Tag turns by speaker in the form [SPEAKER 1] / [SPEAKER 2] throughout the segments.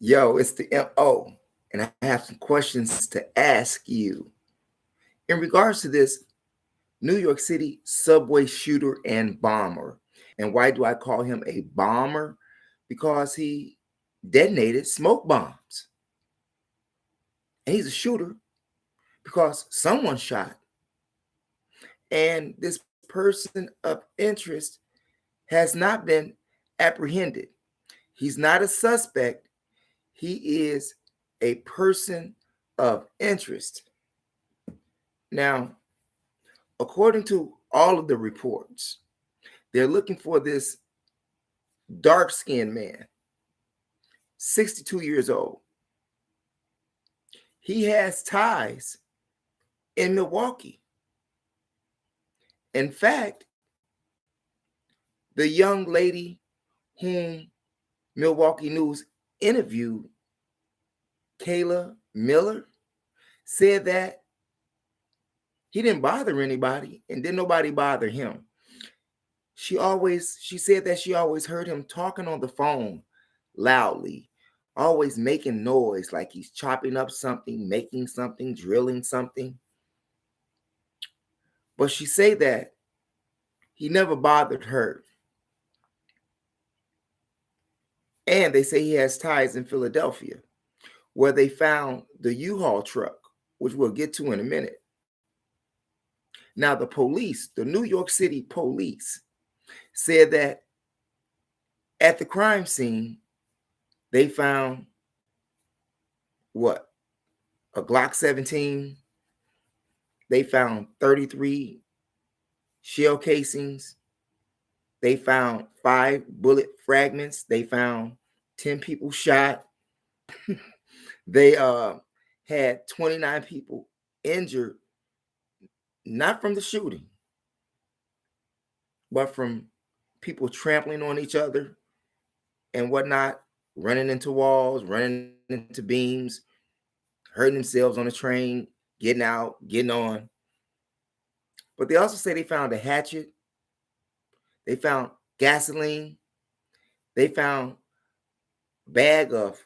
[SPEAKER 1] Yo, it's the MO, and I have some questions to ask you. In regards to this New York City subway shooter and bomber. And why do I call him a bomber? Because he detonated smoke bombs. And he's a shooter because someone shot. And this person of interest has not been apprehended. He's not a suspect, he is a person of interest. Now, according to all of the reports, they're looking for this dark skinned man, 62 years old. He has ties in Milwaukee. In fact, the young lady whom Milwaukee News interviewed, Kayla Miller, said that he didn't bother anybody and didn't nobody bother him. She said that she always heard him talking on the phone loudly, always making noise like he's chopping up something, making something, drilling something. But she said that he never bothered her. And they say he has ties in Philadelphia, where they found the U-Haul truck, which we'll get to in a minute. Now, the police, the New York City police, said that at the crime scene, they found what? A Glock 17. They found 33 shell casings. They found 5 bullet fragments. They found 10 people shot. They had 29 people injured, not from the shooting, but from people trampling on each other and whatnot, running into walls, running into beams, hurting themselves on the train, getting out, getting on. But they also say they found a hatchet. They found gasoline. They found a bag of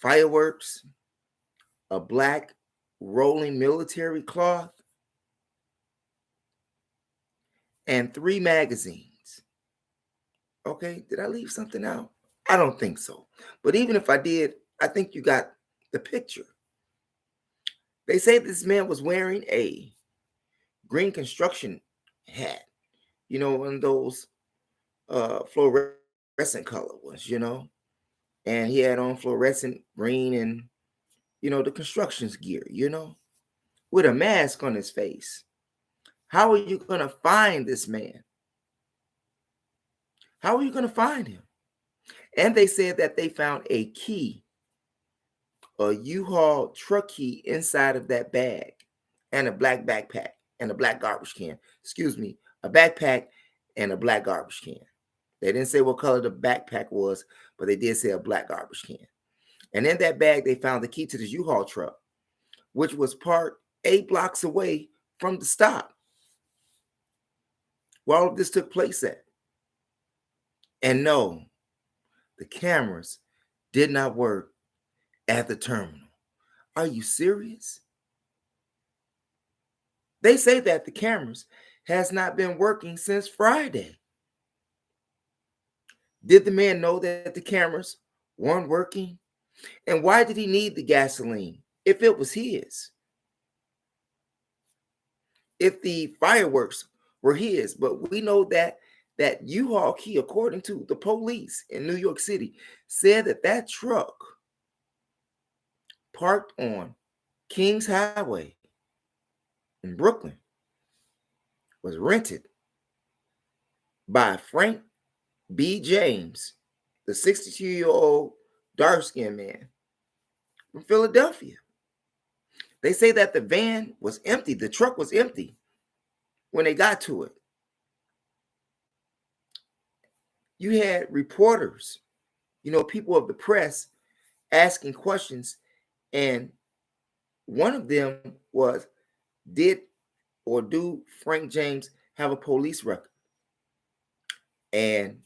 [SPEAKER 1] fireworks, a black rolling military cloth, and 3 magazines. Okay, did I leave something out? I don't think so. But even if I did, I think you got the picture. They say this man was wearing a green construction hat, one of those fluorescent color ones, and he had on fluorescent green and, the construction's gear, with a mask on his face. How are you going to find this man? How are you going to find him? And they said that they found a key, a U-Haul truck key inside of that bag, and a black backpack and a black garbage can. Excuse me, a backpack and a black garbage can. They didn't say what color the backpack was, but they did say a black garbage can. And in that bag, they found the key to this U-Haul truck, which was parked 8 blocks away from the stop where all of this took place at. And no, the cameras did not work at the terminal. Are you serious? They say that the cameras has not been working since Friday. Did the man know that the cameras weren't working? And why did he need the gasoline if it was his? If the fireworks were his, but we know that U-Haul key, according to the police in New York City, said that truck parked on Kings Highway in Brooklyn was rented by Frank B. James, the 62-year-old dark-skinned man from Philadelphia. They say that the van was empty. The truck was empty when they got to it. You had reporters, people of the press asking questions. And one of them was, did or do Frank James have a police record? And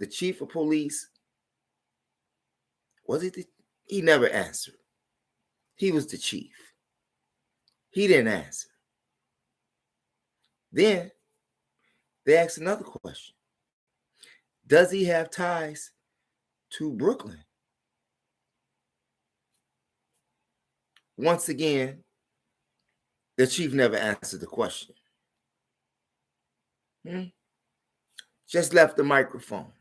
[SPEAKER 1] the chief of police, was it He never answered. He was the chief. He didn't answer. Then they asked another question. Does he have ties to Brooklyn? Once again, the chief never answered the question. Just left the microphone.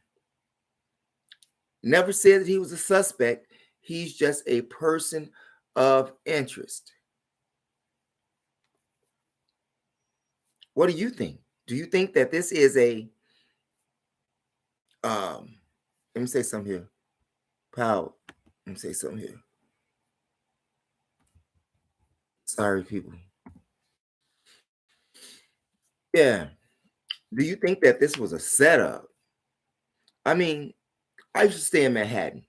[SPEAKER 1] Never said that he was a suspect. He's just a person of interest. What do you think? Do you think that this is a let me say something here. Let me say something here. Sorry, people. Yeah. Do you think that this was a setup? I mean, I used to stay in Manhattan.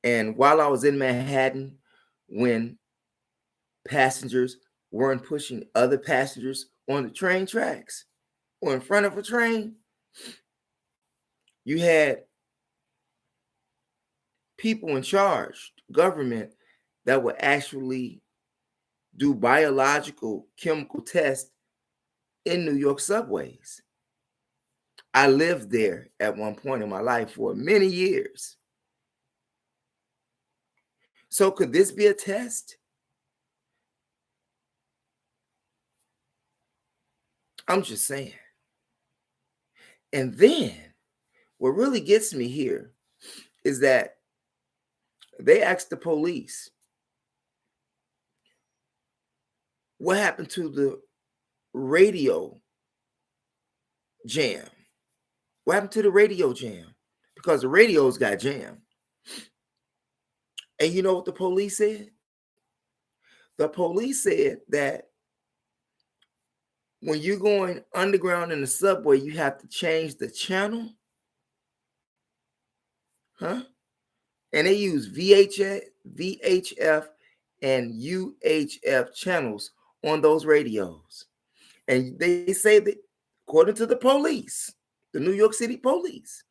[SPEAKER 1] And while I was in Manhattan, when passengers weren't pushing other passengers on the train tracks or in front of a train, you had people in charge, government, that would actually do biological chemical tests in New York subways. I lived there at one point in my life for many years. So could this be a test? I'm just saying. And then what really gets me here is that they asked the police, what happened to the radio jam? What happened to the radio jam? Because the radios got jammed. And you know what the police said? The police said that when you're going underground in the subway, you have to change the channel. And they use VHF and UHF channels on those radios. And they say that, according to the police, the New York City police,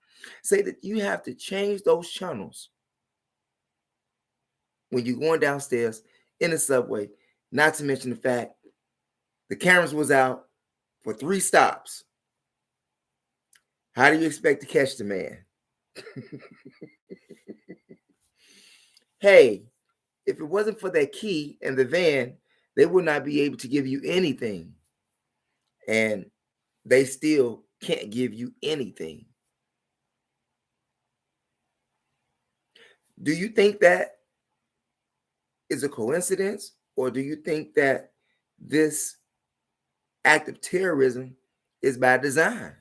[SPEAKER 1] say that you have to change those channels when you're going downstairs in the subway, not to mention the fact the cameras was out for 3 stops. How do you expect to catch the man? Hey, if it wasn't for that key and the van, they would not be able to give you anything. And they still can't give you anything. Do you think that is a coincidence? Or do you think that this act of terrorism is by design?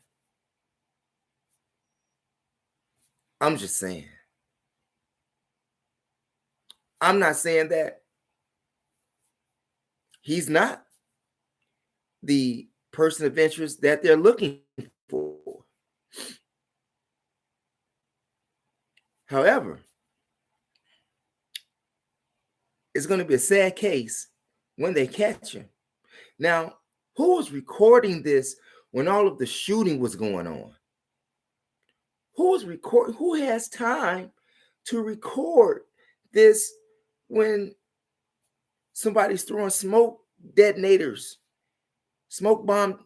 [SPEAKER 1] I'm just saying. I'm not saying that he's not the person of interest that they're looking for. However, it's going to be a sad case when they catch him. Now, who was recording this when all of the shooting was going on? Who was recording? Who has time to record this when somebody's throwing smoke detonators, smoke bomb?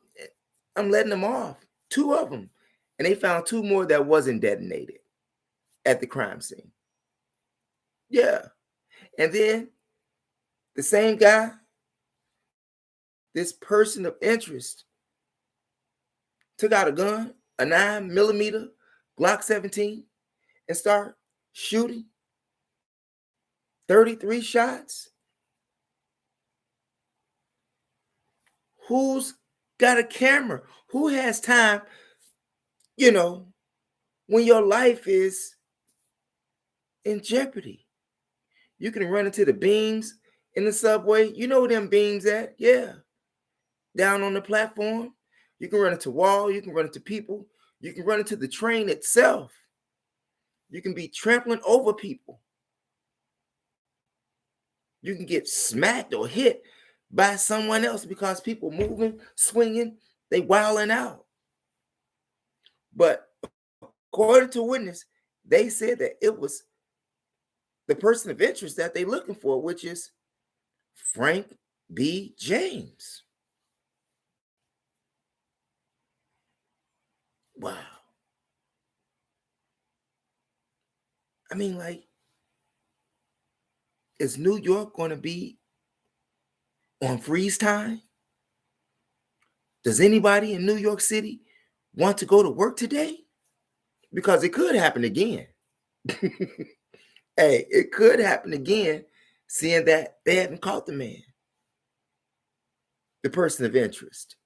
[SPEAKER 1] I'm letting them off, 2 of them. And they found 2 more that wasn't detonated at the crime scene. Yeah. And then the same guy, this person of interest, took out a gun, a 9mm Glock 17, and start shooting 33 shots. Who's got a camera? Who has time, when your life is in jeopardy? You can run into the beams in the subway. You know where them beams at? Yeah. Down on the platform. You can run into wall. You can run into people. You can run into the train itself. You can be trampling over people. You can get smacked or hit by someone else because people moving, swinging, they wilding out. But according to witness, they said that it was the person of interest that they're looking for, which is Frank B. James. Wow. I mean, like, is New York going to be on freeze time? Does anybody in New York City want to go to work today? Because it could happen again. Hey, it could happen again, seeing that they haven't caught the man, the person of interest.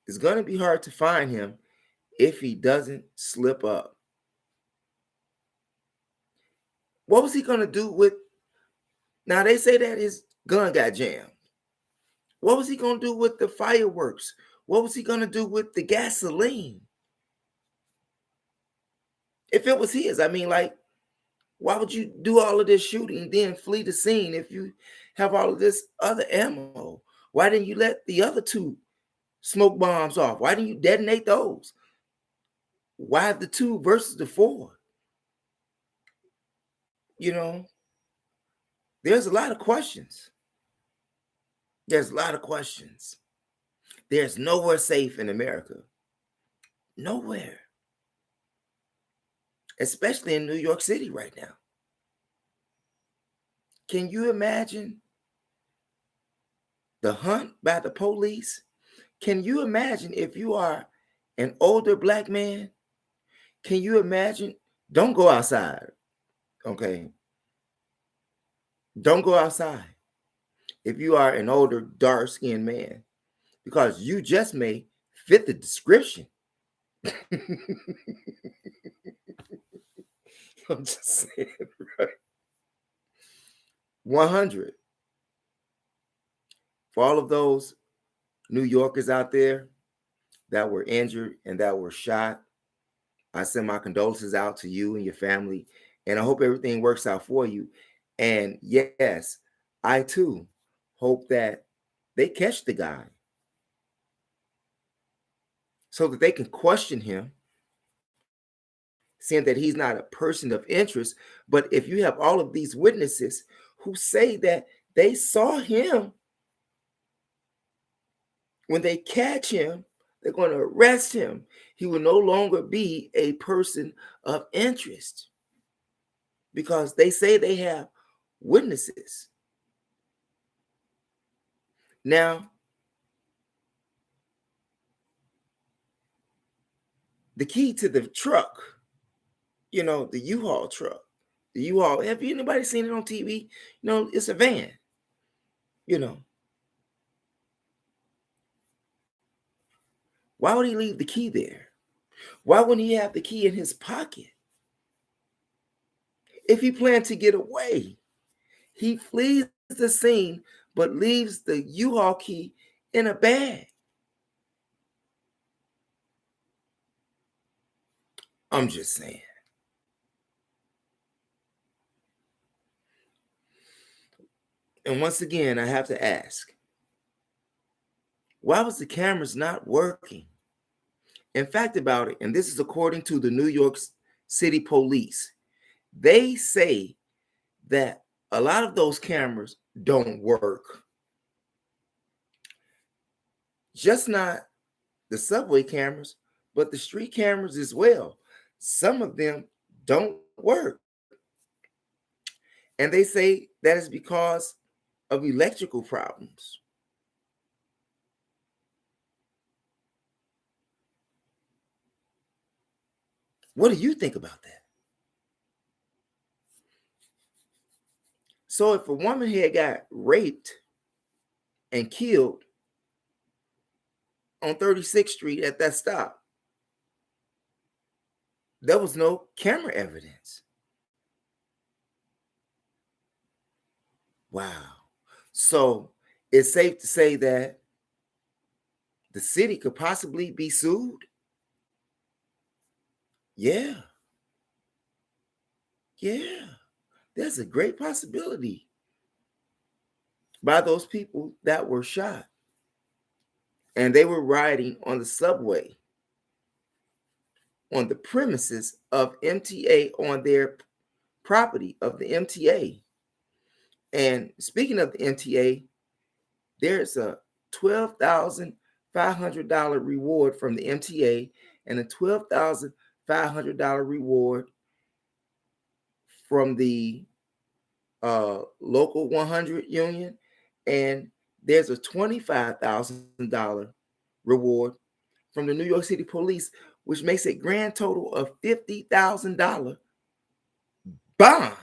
[SPEAKER 1] It's going to be hard to find him if he doesn't slip up. What was he going to do with? Now, they say that his gun got jammed. What was he going to do with the fireworks? What was he going to do with the gasoline? If it was his, I mean, like, why would you do all of this shooting and then flee the scene if you have all of this other ammo? Why didn't you let the other two smoke bombs off? Why didn't you detonate those? Why the two versus the four? You know, there's a lot of questions. There's a lot of questions. There's nowhere safe in America. Nowhere. Especially in New York City right now. Can you imagine the hunt by the police? Can you imagine if you are an older black man? Can you imagine? Don't go outside, okay? Don't go outside if you are an older, dark-skinned man, because you just may fit the description. I'm just saying, right? 100. For all of those New Yorkers out there that were injured and that were shot, I send my condolences out to you and your family, and I hope everything works out for you. And yes, I too hope that they catch the guy so that they can question him, saying that he's not a person of interest. But if you have all of these witnesses who say that they saw him, when they catch him, they're going to arrest him. He will no longer be a person of interest because they say they have witnesses. Now, the key to the truck, the U-Haul truck, the U-Haul, have anybody seen it on TV? It's a van, you know. Why would he leave the key there? Why wouldn't he have the key in his pocket? If he planned to get away, he flees the scene, but leaves the U-Haul key in a bag. I'm just saying. And once again, I have to ask, why was the cameras not working? In fact about it, and this is according to the New York City Police, they say that a lot of those cameras don't work. Just not the subway cameras, but the street cameras as well. Some of them don't work. And they say that is because of electrical problems. What do you think about that? So if a woman had got raped and killed on 36th Street at that stop, there was no camera evidence. Wow. So it's safe to say that the city could possibly be sued? Yeah. Yeah. There's a great possibility by those people that were shot. And they were riding on the subway. on the premises of MTA, on their property of the MTA. And speaking of the MTA, there's a $12,500 reward from the MTA and a $12,500 reward from the local 100 union, and there's a $25,000 reward from the New York City Police, which makes a grand total of $50,000 bond.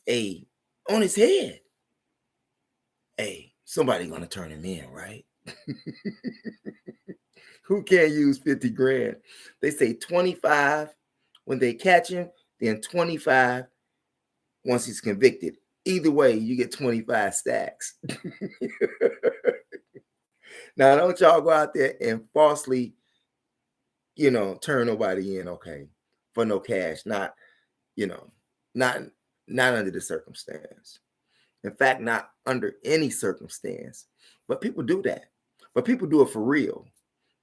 [SPEAKER 1] Hey, on his head. Hey, somebody gonna turn him in, right? Who can't use 50 grand? They say 25 when they catch him, then 25 once he's convicted. Either way, you get 25 stacks. Now, don't y'all go out there and falsely, turn nobody in, okay, for no cash. Not, not under the circumstance. In fact, not under any circumstance. But people do that. But people do it for real.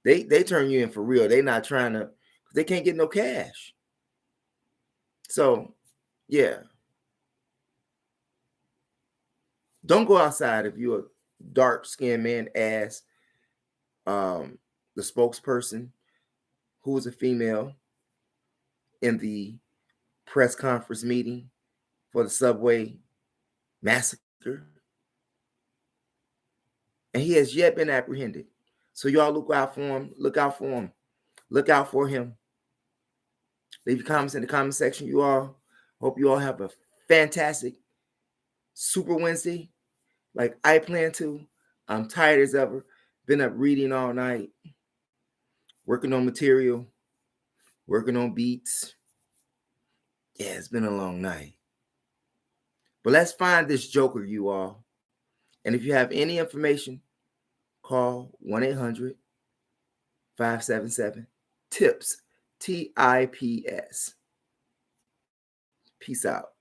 [SPEAKER 1] They turn you in for real. They're not trying to, because they can't get no cash. So, yeah. Don't go outside if you're a dark-skinned man, as the spokesperson, who was a female, in the press conference meeting for the subway massacre. And he has yet been apprehended. So y'all look out for him. Look out for him. Look out for him. Leave your comments in the comment section, you all. Hope you all have a fantastic Super Wednesday, like I plan to. I'm tired as ever. Been up reading all night, working on material, working on beats. Yeah, it's been a long night. But let's find this joker, you all. And if you have any information, call 1-800-577-TIPS, TIPS. Peace out.